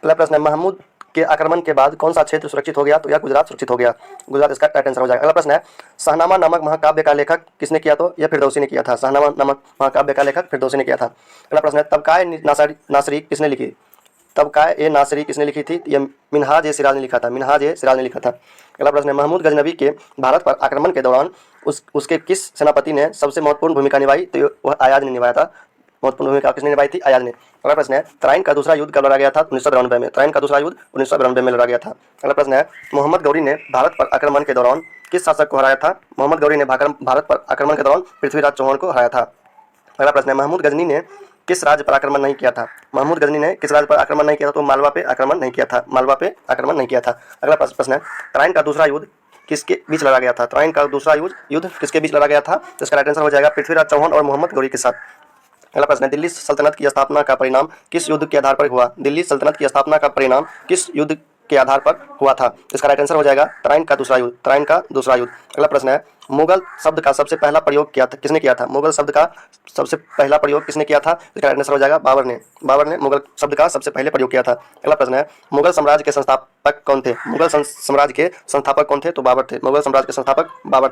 अगला प्रश्न है, महमूद के आक्रमण के बाद कौन सा क्षेत्र सुरक्षित हो गया? तो यह गुजरात सुरक्षित हो गया। गुजरात इसका राइट आंसर हो जाएगा। अगला प्रश्न है, शाहनामा नामक महाकाव्य का लेखक किसने किया? तो यह फिरदौसी ने किया था। शाहनामा नामक महाकाव्य का लेखक फिरदौसी ने किया था। अगला प्रश्न है, तबकाए नासरी किसने लिखी? तबकाए ए नासरी किसने लिखी थी? यह मिन्हाज ए सिराज ने लिखा था। मिन्हाज ए सिराज ने लिखा था। अगला प्रश्न है, महमूद गजनबी के भारत पर आक्रमण के दौरान उसके किस सेनापति ने सबसे महत्वपूर्ण भूमिका निभाई? तो वह अयाज ने निभाया था। महत्वपूर्ण भूमिका किसने निभाई थी? अयाज ने। अगला प्रश्न है, तराइन का दूसरा युद्ध कब लड़ा गया था? 1992 में। तराइन का दूसरा युद्ध 1992 में लड़ा गया था। अगला प्रश्न है, मोहम्मद गौरी ने भारत पर आक्रमण के दौरान किस शासक को हराया था? मोहम्मद गौरी ने भारत पर आक्रमण के दौरान पृथ्वीराज चौहान को हराया था। अगला प्रश्न है, महमूद गजनी ने किस राज्य पर आक्रमण नहीं किया था? महमूद गजनी ने किस राज्य पर आक्रमण नहीं किया था? तो मालवा पे आक्रमण नहीं किया था। मालवा पे आक्रमण नहीं किया था। अगला प्रश्न है, तराइन का दूसरा युद्ध किसके बीच लड़ा गया था? तराइन का दूसरा युद्ध किसके बीच लड़ा गया था? तो इसका राइट आंसर हो जाएगा पृथ्वीराज चौहान और मोहम्मद गौरी के साथ। अगला प्रश्न है, दिल्ली सल्तनत की स्थापना का परिणाम किस युद्ध के आधार पर हुआ? दिल्ली सल्तनत की स्थापना का परिणाम किस युद्ध के आधार पर हुआ था? इसका राइट आंसर हो जाएगा तराइन का दूसरा युद्ध। तराइन का दूसरा युद्ध। अगला प्रश्न है, मुगल शब्द का सबसे पहला प्रयोग किसने किया था? मुगल शब्द का सबसे पहला प्रयोग किसने किया था? इसका राइट आंसर हो जाएगा बाबर ने। बाबर ने मुगल शब्द का सबसे पहले प्रयोग किया था। अगला प्रश्न है, मुगल साम्राज्य के संस्थापक कौन थे? मुगल साम्राज्य के संस्थापक कौन थे? तो बाबर थे। मुगल साम्राज्य के संस्थापक बाबर।